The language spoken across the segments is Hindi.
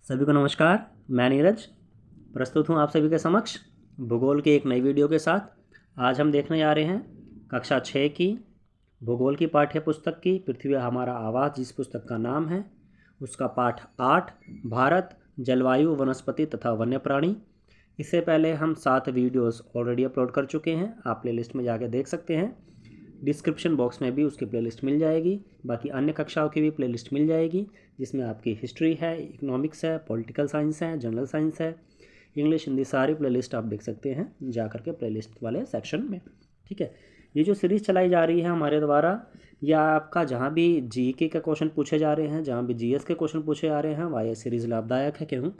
सभी को नमस्कार। मैं नीरज प्रस्तुत हूँ आप सभी के समक्ष भूगोल के एक नई वीडियो के साथ। आज हम देखने जा रहे हैं कक्षा 6 की भूगोल की पाठ्य पुस्तक की पृथ्वी हमारा आवास, जिस पुस्तक का नाम है उसका पाठ 8 भारत, जलवायु, वनस्पति तथा वन्य प्राणी। इससे पहले हम 7 वीडियोस ऑलरेडी अपलोड कर चुके हैं, आप प्लेलिस्ट में जाके देख सकते हैं। डिस्क्रिप्शन बॉक्स में भी उसकी प्लेलिस्ट मिल जाएगी, बाकी अन्य कक्षाओं की भी प्लेलिस्ट मिल जाएगी, जिसमें आपकी हिस्ट्री है, इकोनॉमिक्स है, पॉलिटिकल साइंस है, जनरल साइंस है, इंग्लिश, हिंदी, सारी प्लेलिस्ट आप देख सकते हैं जा करके प्लेलिस्ट वाले सेक्शन में। ठीक है, ये जो सीरीज़ चलाई जा रही है हमारे द्वारा, या आपका जहाँ भी जीके के क्वेश्चन पूछे जा रहे हैं, जहाँ भी जीएस के क्वेश्चन पूछे जा रहे हैं, वह ये सीरीज़ लाभदायक है। क्यों?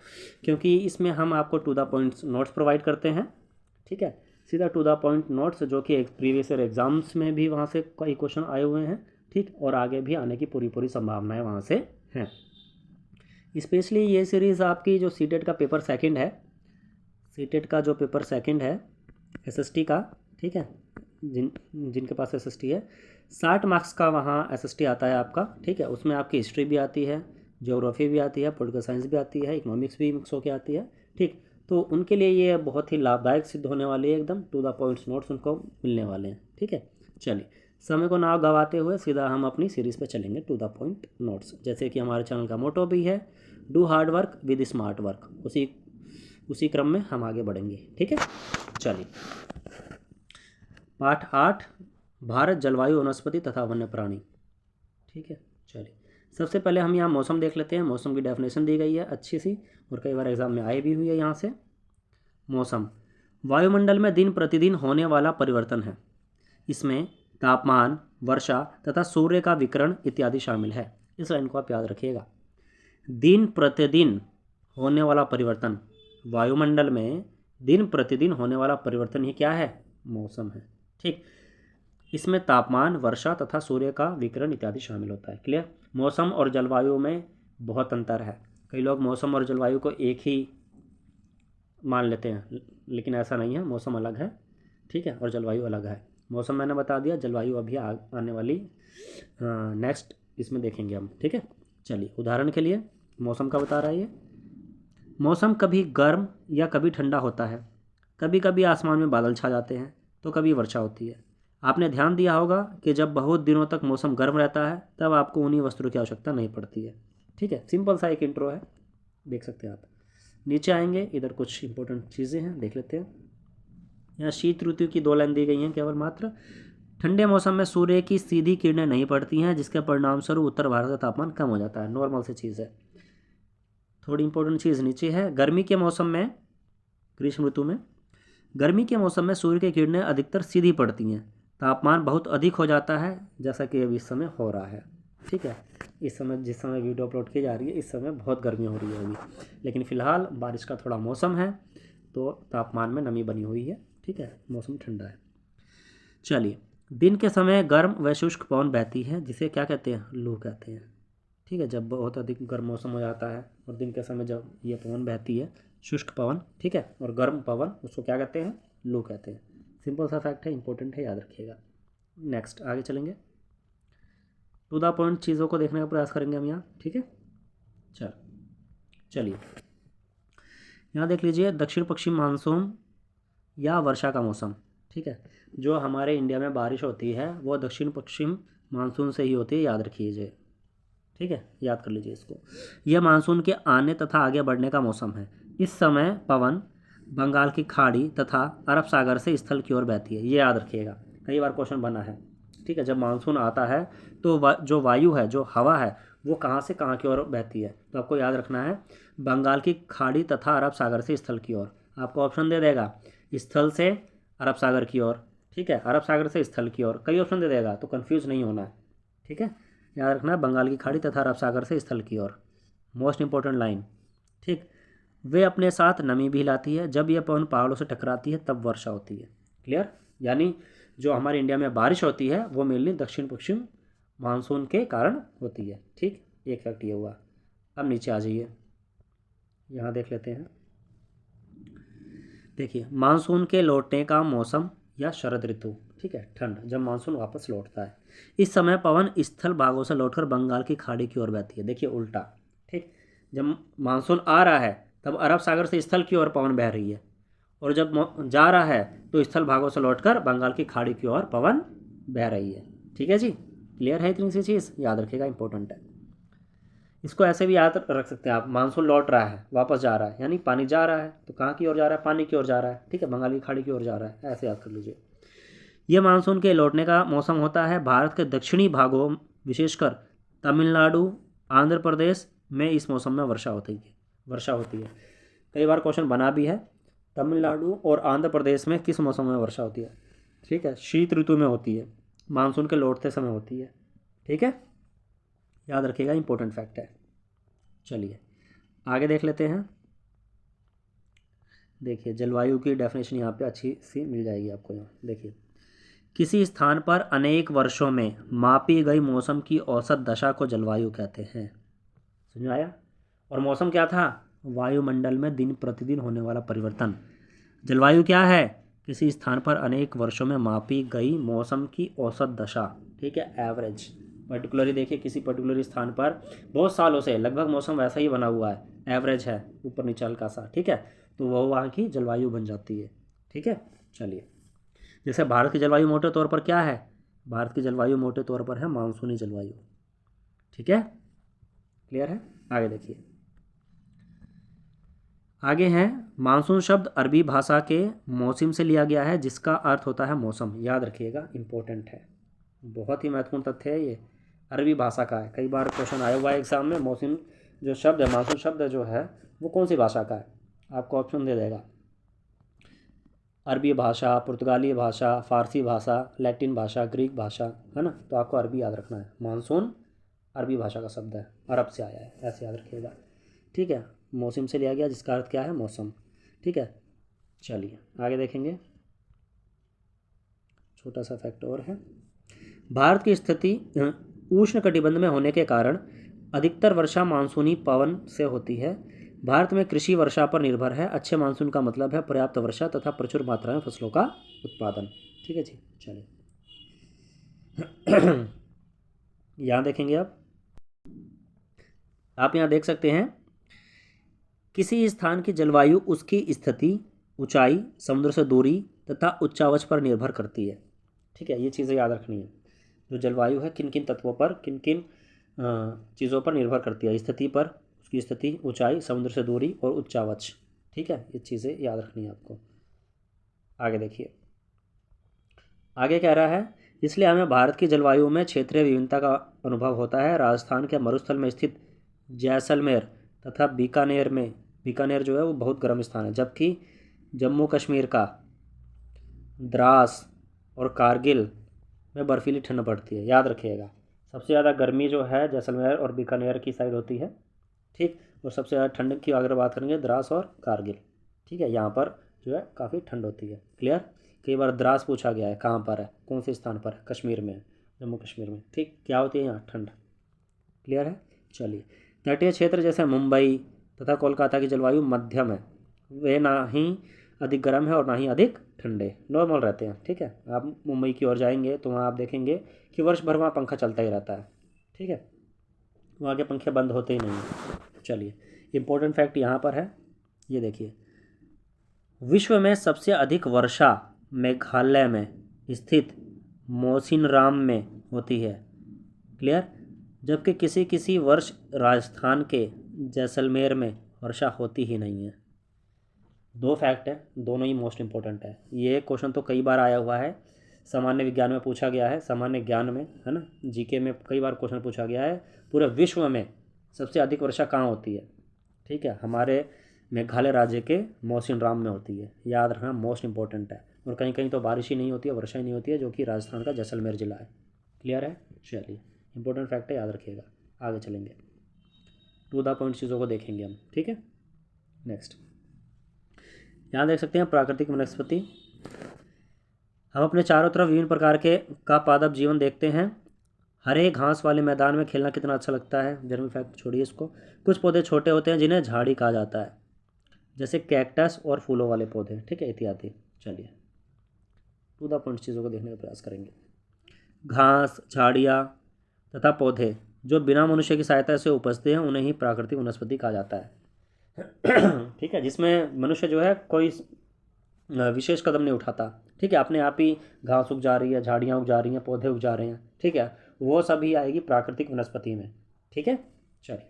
क्योंकि इसमें हम आपको to the points notes provide करते हैं। ठीक है, सीधा टू द पॉइंट नोट्स, जो कि प्रीवियस ईयर एग्जाम्स में भी वहाँ से कई क्वेश्चन आए हुए हैं। ठीक, और आगे भी आने की पूरी संभावनाएं वहाँ से हैं। स्पेशली ये सीरीज़ आपकी जो सीटेट का पेपर सेकंड है, सीटेट का जो पेपर सेकंड है एसएसटी का, ठीक है, जिनके पास एसएसटी है, 60 मार्क्स का वहाँ एसएसटी आता है आपका। ठीक है, उसमें आपकी हिस्ट्री भी आती है, ज्योग्राफी भी आती है, पॉलिटिकल साइंस भी आती है, इकोनॉमिक्स भी मिक्स होकर आती है। ठीक, तो उनके लिए ये बहुत ही लाभदायक सिद्ध होने वाली है, एकदम टू द पॉइंट्स नोट्स उनको मिलने वाले हैं। ठीक है, चलिए समय को ना गवाते हुए सीधा हम अपनी सीरीज़ पे चलेंगे, टू द पॉइंट नोट्स। जैसे कि हमारे चैनल का मोटो भी है, do hard work with smart work, उसी क्रम में हम आगे बढ़ेंगे। ठीक है, चलिए पाठ 8 भारत, जलवायु, वनस्पति तथा वन्य प्राणी। ठीक है, चलिए सबसे पहले हम यहाँ मौसम देख लेते हैं। मौसम की डेफिनेशन दी गई है अच्छी सी, और कई बार एग्जाम में आई भी हुई है। यहाँ से मौसम वायुमंडल में दिन प्रतिदिन होने वाला परिवर्तन है। इसमें तापमान, वर्षा तथा सूर्य का विकिरण इत्यादि शामिल है। इस लाइन को आप याद रखिएगा, दिन प्रतिदिन होने वाला परिवर्तन, वायुमंडल में दिन प्रतिदिन होने वाला परिवर्तन ही क्या है? मौसम है। ठीक, इसमें तापमान, वर्षा तथा सूर्य का विकिरण इत्यादि शामिल होता है। क्लियर? मौसम और जलवायु में बहुत अंतर है। कई लोग मौसम और जलवायु को एक ही मान लेते हैं, लेकिन ऐसा नहीं है। मौसम अलग है, ठीक है, और जलवायु अलग है। मौसम मैंने बता दिया, जलवायु अभी आने वाली नेक्स्ट इसमें देखेंगे हम। ठीक है, चलिए उदाहरण के लिए मौसम का बता रहा है ये। मौसम कभी गर्म या कभी ठंडा होता है, कभी कभी आसमान में बादल छा जाते हैं, तो कभी वर्षा होती है। आपने ध्यान दिया होगा कि जब बहुत दिनों तक मौसम गर्म रहता है तब आपको उन्हीं वस्त्रों की आवश्यकता नहीं पड़ती है। ठीक है, सिंपल सा एक इंट्रो है, देख सकते हैं आप। नीचे आएंगे, इधर कुछ इंपॉर्टेंट चीज़ें हैं, देख लेते हैं। यहाँ शीत ऋतु की 2 लाइन दी गई हैं केवल मात्र। ठंडे मौसम में सूर्य की सीधी किरणें नहीं पड़ती हैं, जिसके परिणाम स्वरूप उत्तर भारत का तापमान कम हो जाता है। नॉर्मल सी चीज़ है। थोड़ी इंपॉर्टेंट चीज़ नीचे है। गर्मी के मौसम में, ग्रीष्म ऋतु में, गर्मी के मौसम में सूर्य की किरणें अधिकतर सीधी पड़ती हैं, तापमान बहुत अधिक हो जाता है, जैसा कि अभी इस समय हो रहा है। ठीक है, इस समय जिस समय वीडियो अपलोड की जा रही है, इस समय बहुत गर्मी हो रही है अभी, लेकिन फ़िलहाल बारिश का थोड़ा मौसम है, तो तापमान में नमी बनी हुई है। ठीक है, मौसम ठंडा है। चलिए, दिन के समय गर्म व शुष्क पवन बहती है, जिसे क्या कहते हैं? लू कहते हैं। ठीक है, जब बहुत अधिक गर्म मौसम हो जाता है और दिन के समय जब ये पवन बहती है, शुष्क पवन, ठीक है, और गर्म पवन, उसको क्या कहते हैं? लू कहते हैं। सिंपल सा फैक्ट है, इंपॉर्टेंट है, याद रखिएगा। नेक्स्ट आगे चलेंगे, टू द पॉइंट चीज़ों को देखने का प्रयास करेंगे हम यहाँ। ठीक है, चलिए यहाँ देख लीजिए, दक्षिण पश्चिम मानसून या वर्षा का मौसम। ठीक है, जो हमारे इंडिया में बारिश होती है वो दक्षिण पश्चिम मानसून से ही होती है, याद रखिए। ठीक है, याद कर लीजिए इसको। यह मानसून के आने तथा आगे बढ़ने का मौसम है। इस समय पवन बंगाल की खाड़ी तथा अरब सागर से स्थल की ओर बहती है, ये याद रखिएगा, कई बार क्वेश्चन बना है। ठीक है, जब मानसून आता है तो जो वायु है, जो हवा है, वो कहाँ से कहाँ की ओर बहती है, तो आपको याद रखना है बंगाल की खाड़ी तथा अरब सागर से स्थल की ओर। आपको ऑप्शन दे देगा स्थल से अरब सागर की ओर, ठीक है, अरब सागर से स्थल की ओर, कई ऑप्शन दे देगा, तो कंफ्यूज नहीं होना है। ठीक है, याद रखना है बंगाल की खाड़ी तथा अरब सागर से स्थल की ओर, मोस्ट इंपॉर्टेंट लाइन। ठीक, वे अपने साथ नमी भी लाती है, जब यह पवन पहाड़ों से टकराती है तब वर्षा होती है। क्लियर? यानी जो हमारे इंडिया में बारिश होती है वो मेनली दक्षिण पश्चिम मानसून के कारण होती है। ठीक, एक फैक्ट ये हुआ। अब नीचे आ जाइए, यहाँ देख लेते हैं। देखिए, मानसून के लौटने का मौसम या शरद ऋतु। ठीक है, ठंड, जब मानसून वापस लौटता है, इस समय पवन स्थल भागों से लौटकर बंगाल की खाड़ी की ओर बहती है। देखिए उल्टा। ठीक, जब मानसून आ रहा है तब अरब सागर से स्थल की ओर पवन बह रही है, और जब जा रहा है तो स्थल भागों से लौटकर बंगाल की खाड़ी की ओर पवन बह रही है। ठीक है जी, क्लियर है इतनी सी चीज़, याद रखिएगा, इंपॉर्टेंट है। इसको ऐसे भी याद रख सकते हैं आप, मानसून लौट रहा है, वापस जा रहा है, यानी पानी जा रहा है तो कहाँ की ओर जा रहा है, पानी की ओर जा रहा है। ठीक है, बंगाल की खाड़ी की ओर जा रहा है, ऐसे याद कर लीजिए। यह मानसून के लौटने का मौसम होता है। भारत के दक्षिणी भागों विशेषकर तमिलनाडु, आंध्र प्रदेश में इस मौसम में वर्षा होती है। कई बार क्वेश्चन बना भी है, तमिलनाडु और आंध्र प्रदेश में किस मौसम में वर्षा होती है। ठीक है, शीत ऋतु में होती है, मानसून के लौटते समय होती है। ठीक है, याद रखिएगा, इंपॉर्टेंट फैक्ट है। चलिए आगे देख लेते हैं। देखिए जलवायु की डेफिनेशन यहाँ पे अच्छी सी मिल जाएगी आपको। यहाँ देखिए, किसी स्थान पर अनेक वर्षों में मापी गई मौसम की औसत दशा को जलवायु कहते हैं। समझ में आया? और मौसम क्या था? वायुमंडल में दिन प्रतिदिन होने वाला परिवर्तन। जलवायु क्या है? किसी स्थान पर अनेक वर्षों में मापी गई मौसम की औसत दशा। ठीक है, एवरेज। पर्टिकुलरली देखिए, किसी पर्टिकुलर स्थान पर बहुत सालों से लगभग मौसम वैसा ही बना हुआ है, एवरेज है, ऊपर नीचे हल्का सा। ठीक है, तो वो वहाँ की जलवायु बन जाती है। ठीक है, चलिए, जैसे भारत की जलवायु मोटे तौर पर क्या है? भारत की जलवायु मोटे तौर पर है मानसूनी जलवायु। ठीक है, क्लियर है? आगे देखिए, आगे हैं, मानसून शब्द अरबी भाषा के मौसम से लिया गया है जिसका अर्थ होता है मौसम। याद रखिएगा, इंपॉर्टेंट है, बहुत ही महत्वपूर्ण तथ्य है ये, अरबी भाषा का है। कई बार क्वेश्चन आया हुआ है एग्जाम में, मौसम जो शब्द है, मानसून शब्द जो है वो कौन सी भाषा का है, आपको ऑप्शन दे देगा, अरबी भाषा, पुर्तगाली भाषा, फ़ारसी भाषा, लैटिन भाषा, ग्रीक भाषा, है ना। तो आपको अरबी याद रखना है, मानसून अरबी भाषा का शब्द है, अरब से आया है, ऐसे याद रखिएगा। ठीक है, मौसम से लिया गया जिसका अर्थ क्या है, मौसम। ठीक है, चलिए आगे देखेंगे, छोटा सा फैक्ट और है। भारत की स्थिति उष्ण कटिबंध में होने के कारण अधिकतर वर्षा मानसूनी पवन से होती है। भारत में कृषि वर्षा पर निर्भर है। अच्छे मानसून का मतलब है पर्याप्त वर्षा तथा प्रचुर मात्रा में फसलों का उत्पादन। ठीक है जी, चलिए यहाँ देखेंगे आप यहाँ देख सकते हैं, किसी स्थान की जलवायु उसकी स्थिति, ऊंचाई, समुद्र से दूरी तथा उच्चावच पर निर्भर करती है। ठीक है, ये चीज़ें याद रखनी है, जो जलवायु है किन किन तत्वों पर, किन किन चीज़ों पर निर्भर करती है, स्थिति पर, उसकी स्थिति, ऊंचाई, समुद्र से दूरी और उच्चावच। ठीक है, ये चीज़ें याद रखनी है आपको। आगे देखिए, आगे कह रहा है, इसलिए हमें भारत की जलवायु में क्षेत्रीय विभिन्नता का अनुभव होता है। राजस्थान के मरुस्थल में स्थित जैसलमेर तथा बीकानेर जो है वो बहुत गर्म स्थान है, जबकि जम्मू कश्मीर का द्रास और कारगिल में बर्फीली ठंड पड़ती है। याद रखिएगा, सबसे ज़्यादा गर्मी जो है जैसलमेर और बीकानेर की साइड होती है। ठीक, और सबसे ज़्यादा ठंड की अगर बात करेंगे द्रास और कारगिल। ठीक है, यहाँ पर जो है काफ़ी ठंड होती है। क्लियर? कई बार द्रास पूछा गया है, कहाँ पर है, कौन से स्थान पर है, कश्मीर में, जम्मू कश्मीर में। ठीक, क्या होती है यहाँ, ठंड। क्लियर है? चलिए, तटीय क्षेत्र जैसे मुंबई तथा कोलकाता की जलवायु मध्यम है, वे ना ही अधिक गर्म है और ना ही अधिक ठंडे, नॉर्मल रहते हैं। ठीक है, आप मुंबई की ओर जाएंगे तो वहाँ आप देखेंगे कि वर्ष भर वहाँ पंखा चलता ही रहता है। ठीक है, वहाँ के पंखे बंद होते ही नहीं हैं। चलिए, इम्पोर्टेंट फैक्ट यहाँ पर है, ये देखिए, विश्व में सबसे अधिक वर्षा मेघालय में स्थित मौसिनराम में होती है। क्लियर? जबकि किसी किसी वर्ष राजस्थान के जैसलमेर में वर्षा होती ही नहीं है। दो फैक्ट है, दोनों ही मोस्ट इंपॉर्टेंट है। ये क्वेश्चन तो कई बार आया हुआ है, सामान्य विज्ञान में पूछा गया है, सामान्य ज्ञान में, है ना, जीके में कई बार क्वेश्चन पूछा गया है, पूरे विश्व में सबसे अधिक वर्षा कहाँ होती है। ठीक है, हमारे मेघालय राज्य के मौसिनराम में होती है। याद रखना, मोस्ट इंपॉर्टेंट है। और कहीं कहीं तो बारिश ही नहीं होती है, वर्षा ही नहीं होती है, जो कि राजस्थान का जैसलमेर जिला है। क्लियर है? चलिए, इंपॉर्टेंट फैक्ट है, याद रखिएगा। आगे चलेंगे, टू द पॉइंट चीज़ों को देखेंगे हम। ठीक है, नेक्स्ट यहाँ देख सकते हैं, प्राकृतिक वनस्पति। हम अपने चारों तरफ विभिन्न प्रकार के का पादप जीवन देखते हैं। हरे घास वाले मैदान में खेलना कितना अच्छा लगता है। जनरल फैक्ट छोड़िए इसको। कुछ पौधे छोटे होते हैं जिन्हें झाड़ी कहा जाता है, जैसे कैक्टस और फूलों वाले पौधे। ठीक है, इत्यादि। चलिए, टू द पॉइंट चीज़ों को देखने का प्रयास करेंगे। घास, झाड़ियाँ तथा पौधे जो बिना मनुष्य की सहायता से उपजते हैं उन्हें ही प्राकृतिक वनस्पति कहा जाता है। ठीक है, जिसमें मनुष्य जो है कोई विशेष कदम नहीं उठाता। ठीक है, अपने आप ही घास उग जा रही है, झाड़ियाँ उग जा रही हैं, पौधे उग जा रहे हैं। ठीक है, वो सभी आएगी प्राकृतिक वनस्पति में। ठीक है, चलिए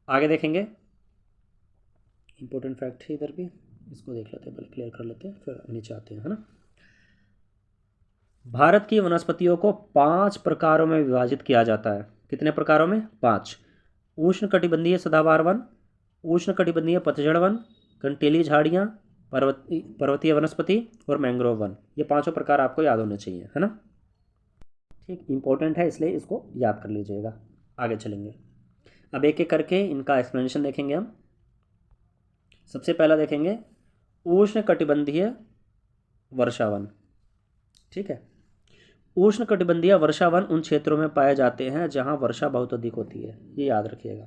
आगे देखेंगे। इंपॉर्टेंट फैक्ट है इधर भी, इसको देख लेते हैं, पहले क्लियर कर लेते हैं फिर नीचे आते हैं, है ना। भारत की वनस्पतियों को 5 प्रकारों में विभाजित किया जाता है। कितने प्रकारों में? 5। उष्णकटिबंधीय सदाबहार वन, उष्णकटिबंधीय पतझड़ वन, कंटीली झाड़ियाँ, पर्वतीय वनस्पति और मैंग्रोव वन। ये 5 प्रकार आपको याद होने चाहिए, है ना। ठीक, इंपॉर्टेंट है इसलिए इसको याद कर लीजिएगा। आगे चलेंगे, अब एक एक करके इनका एक्सप्लेनेशन देखेंगे हम। सबसे पहला देखेंगे उष्णकटिबंधीय वर्षावन। ठीक है, उष्णकटिबंधीय वर्षावन उन क्षेत्रों में पाए जाते हैं जहां वर्षा बहुत अधिक होती है। ये याद रखिएगा,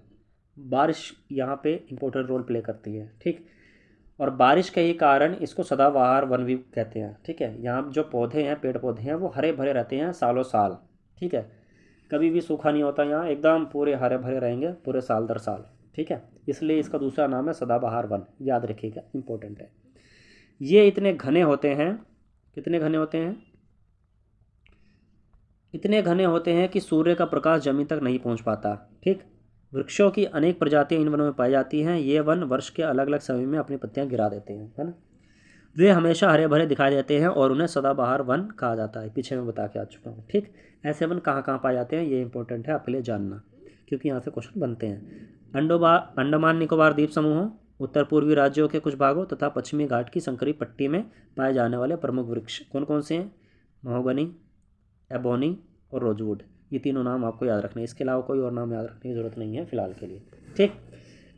बारिश यहाँ पे इंपॉर्टेंट रोल प्ले करती है। ठीक, और बारिश के ही कारण इसको सदाबहार वन भी कहते हैं। ठीक है, यहाँ जो पौधे हैं, पेड़ पौधे हैं, वो हरे भरे रहते हैं सालों साल। ठीक है, कभी भी सूखा नहीं होता, यहाँ एकदम पूरे हरे भरे रहेंगे पूरे साल दर साल। ठीक है, इसलिए इसका दूसरा नाम है सदाबहार वन, याद रखिएगा, इंपॉर्टेंट है। ये इतने घने होते हैं, कितने घने होते हैं? इतने घने होते हैं कि सूर्य का प्रकाश जमीन तक नहीं पहुंच पाता। ठीक, वृक्षों की अनेक प्रजातियां इन वनों में पाई जाती हैं। ये वन वर्ष के अलग अलग समय में अपनी पत्तियां गिरा देते हैं, है ना। वे हमेशा हरे भरे दिखाई देते हैं और उन्हें सदाबहार वन कहा जाता है। पीछे मैं बता के आ चुका हूँ। ठीक, ऐसे वन कहाँ कहाँ पाए जाते हैं ये इंपॉर्टेंट है आपके लिए जानना, क्योंकि यहाँ से क्वेश्चन बनते हैं। अंडमान निकोबार द्वीप समूहों, उत्तर पूर्वी राज्यों के कुछ भागों तथा पश्चिमी घाट की संकरी पट्टी में पाए जाने वाले प्रमुख वृक्ष कौन कौन से हैं? महोगनी, एबोनी और रोजवुड। ये तीनों नाम आपको याद रखने हैं, इसके अलावा कोई और नाम याद रखने की ज़रूरत नहीं है फिलहाल के लिए। ठीक,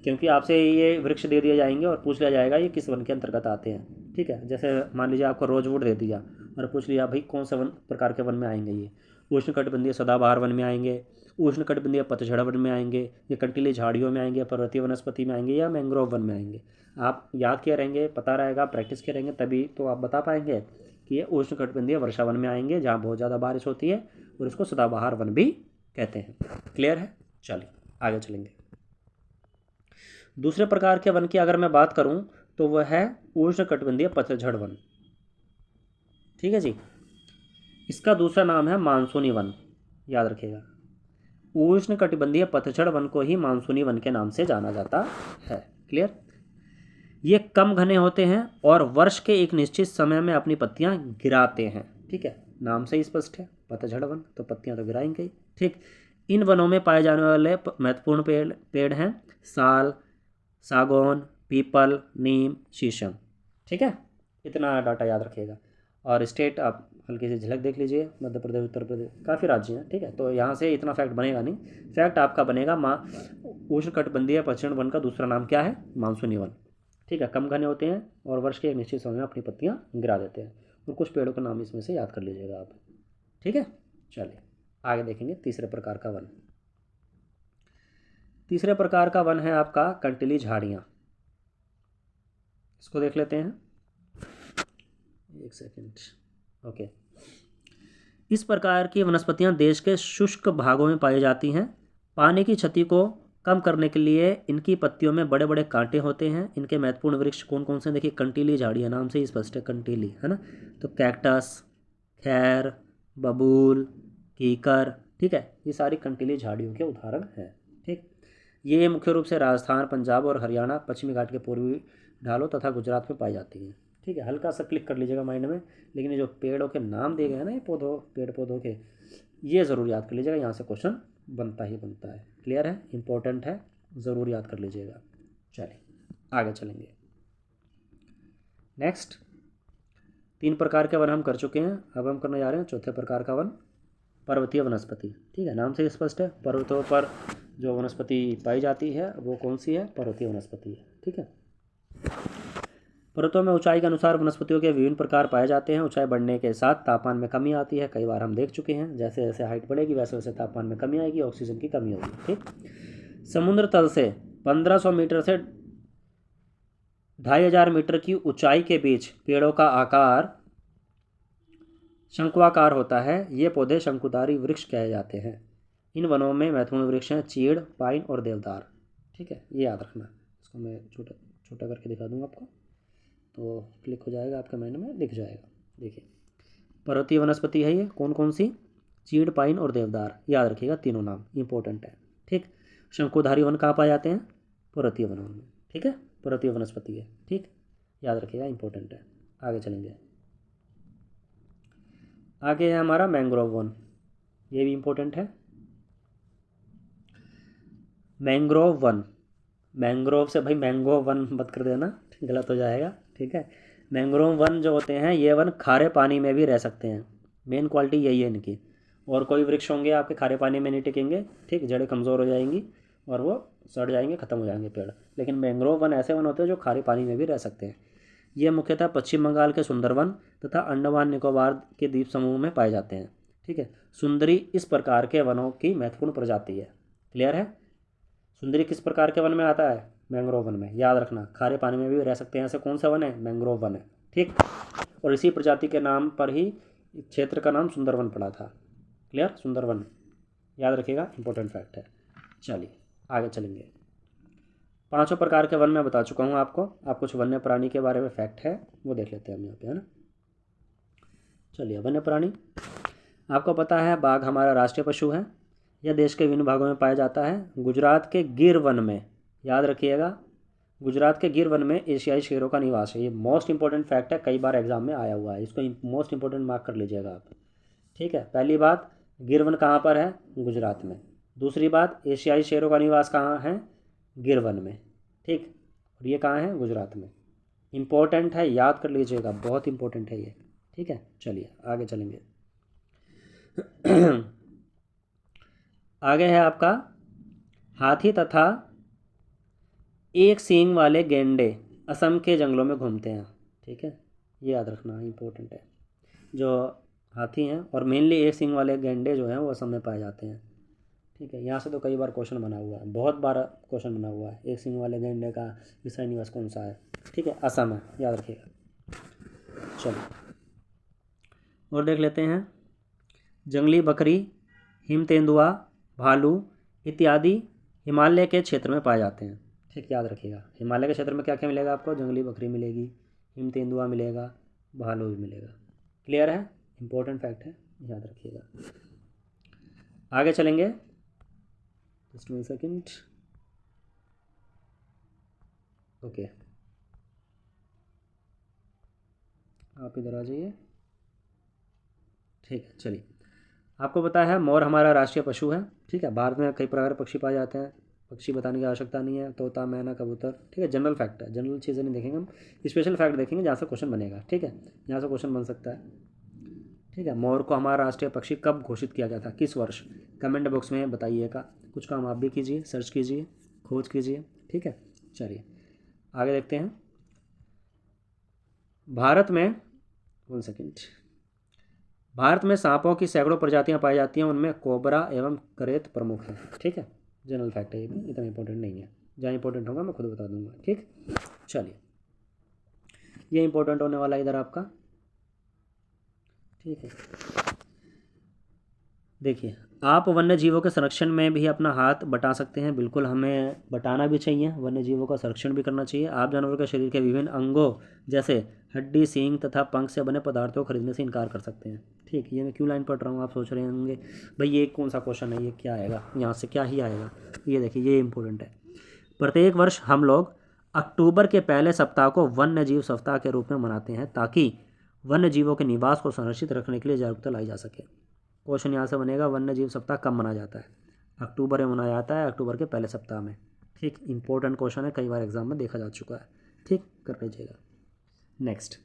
क्योंकि आपसे ये वृक्ष दे दिए जाएंगे और पूछ लिया जाएगा ये किस वन के अंतर्गत आते हैं। ठीक है, जैसे मान लीजिए आपको रोजवुड दे दिया और पूछ लिया भाई कौन से वन प्रकार के वन में आएंगे ये? उष्णकटिबंधीय सदाबहार वन में आएंगे, उष्णकटिबंधीय पतझड़ वन में आएंगे, या कंटीली झाड़ियों में आएंगे, पर्वतीय वनस्पति में आएंगे, या मैंग्रोव वन में आएंगे। आप याद किए रहेंगे, पता रहेगा, प्रैक्टिस किए रहेंगे, तभी तो आप बता पाएंगे कि ये उष्णकटिबंधीय वर्षा वन में आएंगे जहाँ बहुत ज़्यादा बारिश होती है, और इसको सदाबहार वन भी कहते हैं। क्लियर है? चलिए आगे चलेंगे। दूसरे प्रकार के वन की अगर मैं बात करूं तो वह है उष्णकटिबंधीय पतझड़ वन। ठीक है जी, इसका दूसरा नाम है मानसूनी वन, याद रखिएगा। उष्णकटिबंधीय पतझड़ वन को ही मानसूनी वन के नाम से जाना जाता है। क्लियर? ये कम घने होते हैं और वर्ष के एक निश्चित समय में अपनी पत्तियां गिराते हैं। ठीक है, नाम से ही स्पष्ट है, पतझड़ वन, तो पत्तियां तो गिराएंगे ही। ठीक, इन वनों में पाए जाने वाले महत्वपूर्ण पेड़ हैं साल, सागौन, पीपल, नीम, शीशम। ठीक है, इतना डाटा याद रखिएगा। और स्टेट आप हल्की सी झलक देख लीजिए, मध्य प्रदेश, उत्तर प्रदेश, काफ़ी राज्य हैं। ठीक है, तो यहाँ से इतना फैक्ट बनेगा नहीं, फैक्ट आपका बनेगा उष्णकटिबंधीय पतझड़ वन का दूसरा नाम क्या है? मानसूनी वन। ठीक है, कम घने होते हैं और वर्ष के एक निश्चित समय में अपनी पत्तियाँ गिरा देते हैं। और कुछ पेड़ों का नाम इसमें से याद कर लीजिएगा आप। ठीक है, चलिए आगे देखेंगे तीसरे प्रकार का वन। तीसरे प्रकार का वन है आपका कंटीली झाड़ियाँ। इसको देख लेते हैं, एक सेकंड। ओके, इस प्रकार की वनस्पतियां देश के शुष्क भागों में पाई जाती हैं। पानी की क्षति को कम करने के लिए इनकी पत्तियों में बड़े बड़े कांटे होते हैं। इनके महत्वपूर्ण वृक्ष कौन कौन से? देखिए, कंटीली झाड़ियाँ, नाम से ही स्पष्ट है, कंटीली, है ना। तो कैक्टस, खैर, बबूल, कीकर, ठीक है, ये सारी कंटीली झाड़ियों के उदाहरण हैं। ठीक, ये मुख्य रूप से राजस्थान, पंजाब और हरियाणा, पश्चिमी घाट के पूर्वी ढालों तथा गुजरात में पाई जाती हैं। ठीक है, हल्का सा क्लिक कर लीजिएगा माइंड में, लेकिन ये जो पेड़ों के नाम दिए गए हैं ना, ये पेड़ पौधों के, ये ज़रूर याद कर लीजिएगा, यहाँ से क्वेश्चन बनता ही बनता है। क्लियर है? इंपॉर्टेंट है, ज़रूर याद कर लीजिएगा। चलिए आगे चलेंगे। नेक्स्ट, 3 प्रकार के वन हम कर चुके हैं, अब हम करने जा रहे हैं चौथे प्रकार का वन, पर्वतीय वनस्पति। ठीक है, नाम से स्पष्ट है, पर्वतों पर जो वनस्पति पाई जाती है वो कौन सी है? पर्वतीय वनस्पति है। ठीक है, पर्वतों में ऊंचाई के अनुसार वनस्पतियों के विभिन्न प्रकार पाए जाते हैं। ऊंचाई बढ़ने के साथ तापमान में कमी आती है, कई बार हम देख चुके हैं, जैसे जैसे हाइट बढ़ेगी वैसे वैसे तापमान में कमी आएगी, ऑक्सीजन की कमी होगी। ठीक, समुद्र तल से 1500 मीटर से 2500 मीटर की ऊंचाई के बीच पेड़ों का आकार शंक्वाकार होता है। ये पौधे शंकुधारी वृक्ष कहे जाते हैं। इन वनों में महत्वपूर्ण वृक्ष हैं चीड़, पाइन और देवदार। ठीक है, ये याद रखना। इसको मैं छोटा छोटा करके दिखा दूँगा आपको, तो क्लिक हो जाएगा, आपके माइंड में दिख जाएगा। देखिए, पर्वतीय वनस्पति है ये, कौन कौन सी? चीड़, पाइन और देवदार, याद रखिएगा, तीनों नाम इंपॉर्टेंट है। ठीक, शंकुधारी वन कहाँ पाए जाते हैं? पर्वतीय वनों में। ठीक है, पर्वतीय वनस्पति है। ठीक, याद रखिएगा, इंपॉर्टेंट है। आगे चलेंगे, आगे है हमारा मैंग्रोव वन, ये भी इंपॉर्टेंट है। मैंग्रोव वन, मैंग्रोव से भाई मैंगो वन मत कर देना, गलत हो जाएगा। ठीक है, मैंग्रोव वन जो होते हैं ये वन खारे पानी में भी रह सकते हैं, मेन क्वालिटी यही है इनकी। और कोई वृक्ष होंगे आपके खारे पानी में नहीं टिकेंगे, ठीक, जड़ें कमज़ोर हो जाएंगी और वो सड़ जाएंगे, ख़त्म हो जाएंगे पेड़। लेकिन मैंग्रोव वन ऐसे वन होते हैं जो खारे पानी में भी रह सकते हैं। ये मुख्यतः पश्चिम बंगाल के सुंदरवन तथा अंडमान निकोबार के द्वीप समूह में पाए जाते हैं। ठीक है, सुंदरी इस प्रकार के वनों की महत्वपूर्ण प्रजाति है। क्लियर है? सुंदरी किस प्रकार के वन में आता है? मैंग्रोव वन में। याद रखना, खारे पानी में भी रह सकते हैं, ऐसे कौन सा वन है? मैंग्रोव वन है। ठीक, और इसी प्रजाति के नाम पर ही क्षेत्र का नाम सुंदरवन पड़ा था। क्लियर? सुंदरवन, याद रखिएगा, इंपॉर्टेंट फैक्ट है। चलिए आगे चलेंगे। पांचों प्रकार के वन मैं बता चुका हूँ आपको। आप कुछ वन्य प्राणी के बारे में फैक्ट है वो देख लेते हैं हम यहाँ पे, है ना। चलिए, वन्य प्राणी, आपको पता है बाघ हमारा राष्ट्रीय पशु है। यह देश के विभिन्न भागों में पाया जाता है। गुजरात के गिर वन में, याद रखिएगा, गुजरात के गिर वन में एशियाई शेरों का निवास है। ये मोस्ट इंपॉर्टेंट फैक्ट है, कई बार एग्जाम में आया हुआ है, इसको मोस्ट इंपॉर्टेंट मार्क कर लीजिएगा आप। ठीक है, पहली बात, गिर वन कहाँ पर है? गुजरात में। दूसरी बात, एशियाई शेरों का निवास कहाँ है? गिर वन में। ठीक, और ये कहाँ है? गुजरात में। इंपॉर्टेंट है, याद कर लीजिएगा, बहुत इंपॉर्टेंट है ये। ठीक है, चलिए आगे चलेंगे। आगे है आपका हाथी तथा एक सींग वाले गैंडे असम के जंगलों में घूमते हैं। ठीक है, ये याद रखना, इंपॉर्टेंट है। जो हाथी हैं और मेनली एक सींग वाले गैंडे जो हैं वो असम में पाए जाते हैं। ठीक है, यहाँ से तो कई बार क्वेश्चन बना हुआ है, बहुत बार क्वेश्चन बना हुआ है। एक सींग वाले गैंडे का स्थायी निवास कौन सा है? ठीक है, असम है, याद रखिएगा। चलो और देख लेते हैं। जंगली बकरी, हिम तेंदुआ, भालू इत्यादि हिमालय के क्षेत्र में पाए जाते हैं। ठीक, याद रखिएगा, हिमालय के क्षेत्र में क्या क्या मिलेगा आपको? जंगली बकरी मिलेगी, हिम तेंदुआ मिलेगा, भालू भी मिलेगा। क्लियर है? इंपॉर्टेंट फैक्ट है, याद रखिएगा। आगे चलेंगे, जस्ट 1 सेकेंड। ओके, आप इधर आ जाइए। ठीक है, चलिए, आपको पता है मोर हमारा राष्ट्रीय पशु है। ठीक है, भारत में कई प्रकार के पक्षी पाए जाते हैं, पक्षी बताने की आवश्यकता नहीं है, तोता, मैना, कबूतर। ठीक है, जनरल फैक्ट है, जनरल चीज़ें नहीं देखेंगे हम, स्पेशल फैक्ट देखेंगे जहाँ से क्वेश्चन बनेगा। ठीक है, यहाँ से क्वेश्चन बन सकता है। ठीक है, मोर को हमारा राष्ट्रीय पक्षी कब घोषित किया गया था, किस वर्ष? कमेंट बॉक्स में बताइएगा। कुछ काम आप भी कीजिए, सर्च कीजिए, खोज कीजिए। ठीक है, चलिए आगे देखते हैं। भारत में 1 सेकेंड, भारत में सांपों की सैकड़ों प्रजातियां पाई जाती हैं, उनमें कोबरा एवं करेत प्रमुख हैं। ठीक है, जनरल फैक्ट है, ये भी इतना इंपॉर्टेंट नहीं है, जहाँ इंपॉर्टेंट होगा मैं खुद बता दूंगा। ठीक, चलिए, ये इंपॉर्टेंट होने वाला है इधर आपका। ठीक है, देखिए, आप वन्य जीवों के संरक्षण में भी अपना हाथ बटा सकते हैं। बिल्कुल, हमें बटाना भी चाहिए, वन्य जीवों का संरक्षण भी करना चाहिए। आप जानवरों के शरीर के विभिन्न अंगों जैसे हड्डी, सींग तथा पंख से बने पदार्थों को खरीदने से इनकार कर सकते हैं। ठीक, ये मैं क्यों लाइन पढ़ रहा हूँ, आप सोच रहे होंगे भाई ये कौन सा क्वेश्चन है, ये क्या आएगा, यहाँ से क्या ही आएगा। ये देखिए, ये इंपॉर्टेंट है। प्रत्येक वर्ष हम लोग अक्टूबर के पहले सप्ताह को वन्य जीव सप्ताह के रूप में मनाते हैं, ताकि वन्य जीवों के निवास को संरक्षित रखने के लिए जागरूकता लाई जा सके। क्वेश्चन यहाँ से बनेगा, वन्य जीव सप्ताह कब मनाया जाता है? अक्टूबर में मनाया जाता है, अक्टूबर के पहले सप्ताह में। ठीक, इंपॉर्टेंट क्वेश्चन है, कई बार एग्जाम में देखा जा चुका है। ठीक, कर लीजिएगा। नेक्स्ट,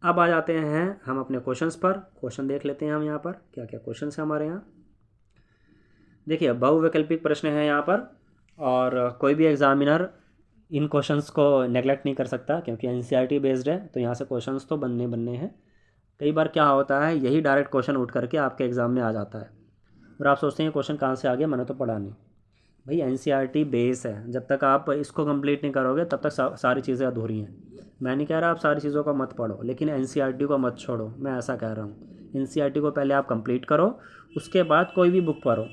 अब आ जाते हैं हम अपने क्वेश्चंस पर। क्वेश्चन देख लेते हैं हम यहाँ पर क्या क्या क्वेश्चन है हमारे यहाँ। देखिए, बहुवैकल्पिक प्रश्न है यहाँ पर, और कोई भी एग्जामिनर इन क्वेश्चंस को नेगलेक्ट नहीं कर सकता, क्योंकि एनसीईआरटी बेस्ड है, तो यहाँ से क्वेश्चंस तो बनने हैं। कई बार क्या होता है, यही डायरेक्ट क्वेश्चन उठ करके आपके एग्ज़ाम में आ जाता है और आप सोचते हैं क्वेश्चन कहाँ से आ गया, मैंने तो पढ़ा नहीं। भाई एनसीईआरटी बेस है, जब तक आप इसको कंप्लीट नहीं करोगे तब तक सारी चीज़ें अधूरी हैं। मैं नहीं कह रहा आप सारी चीज़ों को मत पढ़ो, लेकिन एनसीईआरटी को मत छोड़ो, मैं ऐसा कह रहा हूँ। एनसीईआरटी को पहले आप कंप्लीट करो, उसके बाद कोई भी बुक पढ़ो,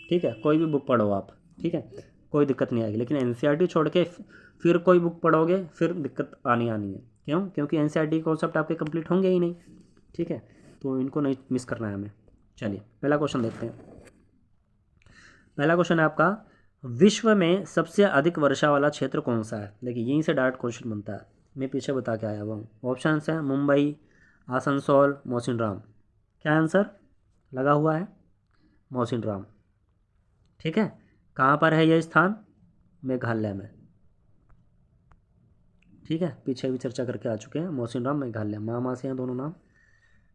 ठीक है, कोई भी बुक पढ़ो आप, ठीक है, कोई दिक्कत नहीं आएगी। लेकिन एनसीईआरटी छोड़ के फिर कोई बुक पढ़ोगे फिर दिक्कत आनी है। क्यों? क्योंकि एनसीईआरटी कॉन्सेप्ट आपके कंप्लीट होंगे ही नहीं, ठीक है, तो इनको नहीं मिस करना है हमें। चलिए पहला क्वेश्चन देखते हैं। पहला क्वेश्चन है आपका, विश्व में सबसे अधिक वर्षा वाला क्षेत्र कौन सा है? देखिए यहीं से डायरेक्ट क्वेश्चन बनता है, मैं पीछे बता के आया हुआ हूँ। ऑप्शन हैं मुंबई, आसनसोल, मौसिनराम। क्या आंसर लगा हुआ है? मौसिनराम, ठीक है। कहाँ पर है यह स्थान? मेघालय में, ठीक है, पीछे भी चर्चा करके आ चुके हैं। मौसिनराम मेघालय, मामा से हैं दोनों नाम,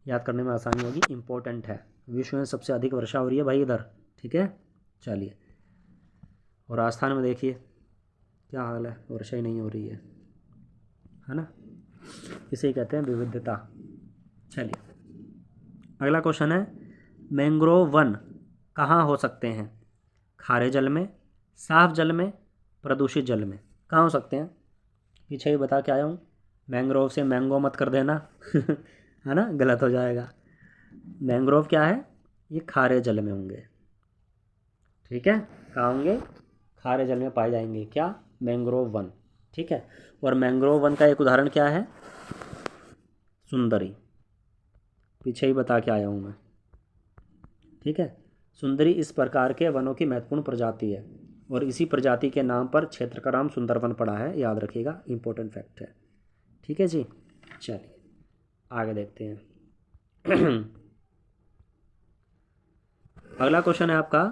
याद करने में आसानी होगी, इंपॉर्टेंट है। विश्व में सबसे अधिक वर्षा हो रही है भाई इधर, ठीक है। चलिए, और राजस्थान में देखिए क्या हाल है, वर्षा ही नहीं हो रही है ना, इसे कहते हैं विविधता। चलिए अगला क्वेश्चन है, मैंग्रोव वन कहाँ हो सकते हैं? खारे जल में, साफ जल में, प्रदूषित जल में। कहाँ हो सकते हैं? पीछे भी बता के आया हूँ, मैंग्रोव से मैंगो मत कर देना है ना, गलत हो जाएगा। मैंग्रोव क्या है? ये खारे जल में होंगे, ठीक है। कहाँ होंगे? खारे जल में पाए जाएंगे। क्या? मैंग्रोव वन, ठीक है। और मैंग्रोव वन का एक उदाहरण क्या है? सुंदरी, पीछे ही बता के आया हूँ मैं, ठीक है। सुंदरी इस प्रकार के वनों की महत्वपूर्ण प्रजाति है और इसी प्रजाति के नाम पर क्षेत्र का नाम सुंदरवन पड़ा है, याद रखिएगा, इंपॉर्टेंट फैक्ट है, ठीक है जी। चलिए आगे देखते हैं अगला क्वेश्चन है आपका,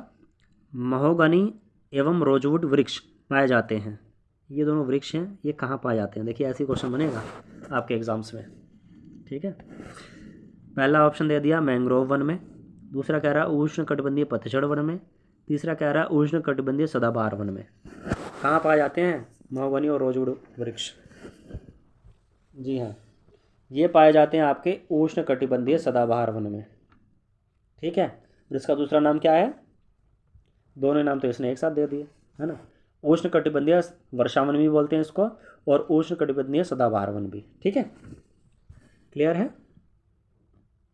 महोगनी एवं रोजवुड वृक्ष पाए जाते हैं, ये दोनों वृक्ष हैं, ये कहाँ पाए जाते हैं? देखिए ऐसे क्वेश्चन बनेगा आपके एग्जाम्स में, ठीक है। पहला ऑप्शन दे दिया मैंग्रोव वन में, दूसरा कह रहा है उष्ण कटिबंधीय पतझड़ वन में, तीसरा कह रहा है उष्ण कटिबंधीय सदाबहार वन में। कहाँ पाए जाते हैं महोगनी और रोजवुड वृक्ष? जी हाँ, ये पाए जाते हैं आपके उष्ण कटिबंधीय सदाबहार वन में, ठीक है। और इसका दूसरा नाम क्या है? दोनों नाम तो इसने एक साथ दे दिए, है ना। उष्ण कटिबंधीय वर्षावन भी बोलते हैं इसको, और उष्ण कटिबंधीय सदाबहार वन भी, ठीक है। क्लियर है?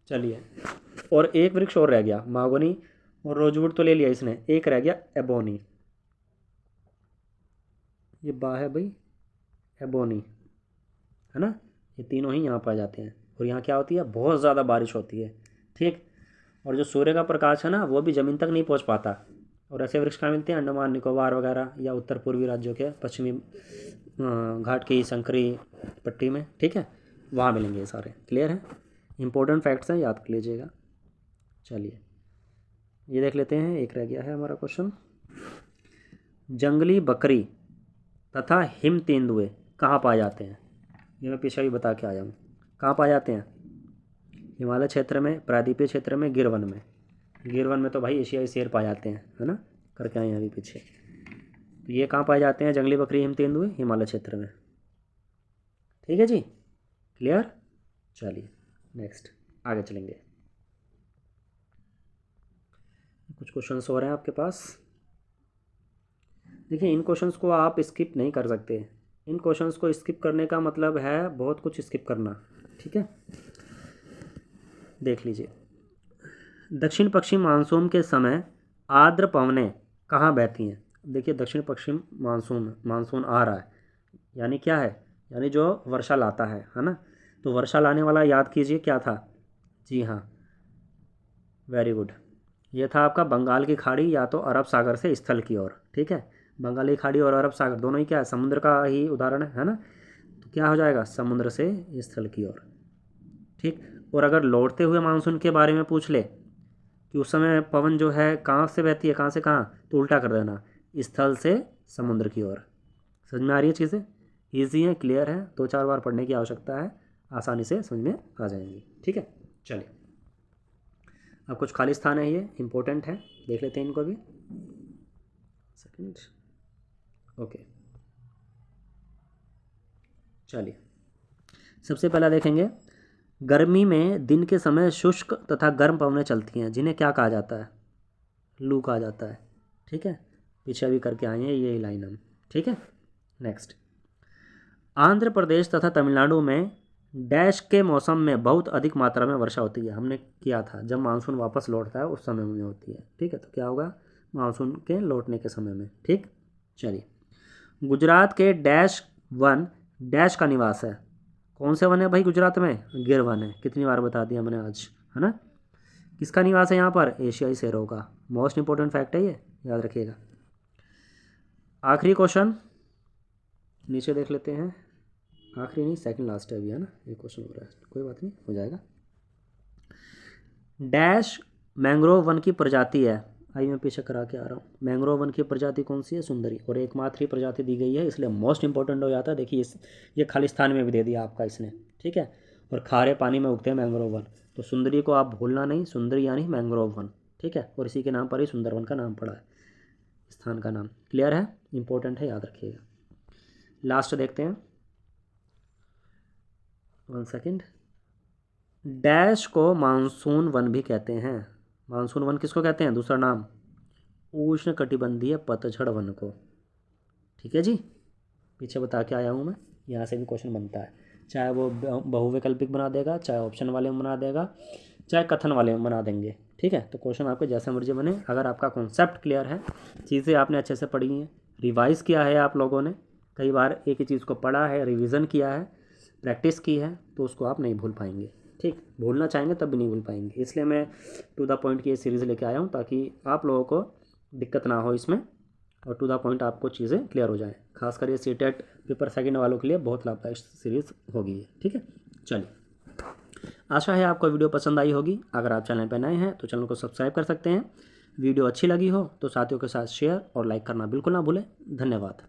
चलिए, और एक वृक्ष और रह गया, महोगनी और रोजवुड तो ले लिया इसने, एक रह गया एबोनी। ये बा है भाई, एबोनी, है ना। ये तीनों ही यहाँ पाए जाते हैं और यहाँ क्या होती है? बहुत ज़्यादा बारिश होती है, ठीक। और जो सूर्य का प्रकाश है ना वो भी ज़मीन तक नहीं पहुँच पाता। और ऐसे वृक्ष कहाँ मिलते हैं? अंडमान निकोबार वगैरह या उत्तर पूर्वी राज्यों के पश्चिमी घाट की संकरी पट्टी में, ठीक है, वहाँ मिलेंगे ये सारे। क्लियर है? इंपॉर्टेंट फैक्ट्स हैं, याद कर लीजिएगा। चलिए ये देख लेते हैं, एक रह गया है हमारा क्वेश्चन, जंगली बकरी तथा हिम तेंदुए कहाँ पाए जाते हैं? ये मैं पीछे भी बता के आया हूँ। कहाँ पाए जाते हैं? हिमालय क्षेत्र में, प्रायद्वीपीय क्षेत्र में, गिरवन में। गिरवन में तो भाई एशियाई शेर पाए जाते हैं, है ना, करके आए हैं अभी पीछे। तो ये कहाँ पाए जाते हैं जंगली बकरी हिम तेंदुए? हिमालय क्षेत्र में, ठीक है जी। क्लियर? चलिए नेक्स्ट आगे चलेंगे। कुछ क्वेश्चंस और हैं आपके पास। देखिए इन क्वेश्चंस को आप स्किप नहीं कर सकते, इन क्वेश्चंस को स्किप करने का मतलब है बहुत कुछ स्किप करना, ठीक है। देख लीजिए, दक्षिण पश्चिम मानसून के समय आर्द्र पवनें कहाँ बहती हैं? देखिए दक्षिण पश्चिम मानसून आ रहा है, यानी क्या है? यानी जो वर्षा लाता है ना। तो वर्षा लाने वाला याद कीजिए क्या था? जी हाँ, वेरी गुड, ये था आपका बंगाल की खाड़ी या तो अरब सागर से स्थल की ओर, ठीक है। बंगाली खाड़ी और अरब सागर दोनों ही क्या है? समुद्र का ही उदाहरण है ना। तो क्या हो जाएगा? समुद्र से स्थल की ओर, ठीक। और अगर लौटते हुए मानसून के बारे में पूछ ले कि उस समय पवन जो है कहाँ से बहती है, कहाँ से कहाँ, तो उल्टा कर देना, स्थल से समुद्र की ओर। समझ में आ रही है चीज़ें? ईजी है, क्लियर है, 2-4 बार पढ़ने की आवश्यकता है, आसानी से समझ में आ जाएंगी, ठीक है। चलिए अब कुछ खाली स्थान है, ये इंपॉर्टेंट है, देख लेते हैं इनको भी। Second, okay. चलिए सबसे पहला देखेंगे, गर्मी में दिन के समय शुष्क तथा गर्म पवनें चलती हैं, जिन्हें क्या कहा जाता है? लू कहा जाता है, ठीक है। पीछे भी करके आए हैं ये लाइन हम, ठीक है। नेक्स्ट, आंध्र प्रदेश तथा तमिलनाडु में डैश के मौसम में बहुत अधिक मात्रा में वर्षा होती है। हमने किया था, जब मानसून वापस लौटता है उस समय में होती है। ठीक है, तो क्या होगा, मानसून के लौटने के समय में। ठीक, चलिए। गुजरात के डैश वन डैश का निवास है। कौन से वन है भाई गुजरात में? गिर वन है। कितनी बार बता दिया मैंने आज, है ना। किसका निवास है यहाँ पर? एशियाई शेरों का। मोस्ट इंपॉर्टेंट फैक्ट है ये, याद रखिएगा। आखिरी क्वेश्चन नीचे देख लेते हैं। आखिरी नहीं, सेकंड लास्ट है अभी, है ना। ये क्वेश्चन हो रहा है, कोई बात नहीं, हो जाएगा। डैश मैंग्रोव वन की प्रजाति है। आइए मैं पीछे करा के आ रहा हूँ। मैंग्रोव वन की प्रजाति कौन सी है? सुंदरी। और एकमात्र ही प्रजाति दी गई है, इसलिए मोस्ट इंपॉर्टेंट हो जाता है। देखिए ये खालिस्तान में भी दे दिया आपका इसने। ठीक है, और खारे पानी में उगते हैं मैंग्रोव वन। तो सुंदरी को आप भूलना नहीं, सुंदरी यानी मैंग्रोव वन। ठीक है, और इसी के नाम पर ही सुंदरवन का नाम पड़ा है, स्थान का नाम। क्लियर है, इंपॉर्टेंट है, याद रखिएगा। लास्ट देखते हैं, 1 सेकेंड। डैश को मानसून वन भी कहते हैं। मानसून वन किसको कहते हैं? दूसरा नाम उष्ण कटिबंधीय पतझड़ वन को। ठीक है जी, पीछे बता के आया हूँ मैं। यहाँ से भी क्वेश्चन बनता है, चाहे वो बहुविकल्पिक बना देगा, चाहे ऑप्शन वाले में बना देगा, चाहे कथन वाले में बना देंगे। ठीक है, तो क्वेश्चन आपके जैसे मर्जी बने, अगर आपका कॉन्सेप्ट क्लियर है, चीज़ें आपने अच्छे से पढ़ी हैं, रिवाइज़ किया है आप लोगों ने, कई बार एक ही चीज़ को पढ़ा है, रिवीजन किया है, प्रैक्टिस की है, तो उसको आप नहीं भूल पाएंगे। ठीक, भूलना चाहेंगे तब भी नहीं भूल पाएंगे। इसलिए मैं टू द पॉइंट की ये सीरीज़ लेके आया हूँ, ताकि आप लोगों को दिक्कत ना हो इसमें, और टू द पॉइंट आपको चीज़ें क्लियर हो जाएँ। खासकर ये सीटेट पेपर सेकंड वालों के लिए बहुत लाभदायक सीरीज़ होगी ये। ठीक है, चलिए, आशा है आपको वीडियो पसंद आई होगी। अगर आप चैनल पर नए हैं तो चैनल को सब्सक्राइब कर सकते हैं। वीडियो अच्छी लगी हो तो साथियों के साथ शेयर और लाइक करना बिल्कुल ना भूलें। धन्यवाद।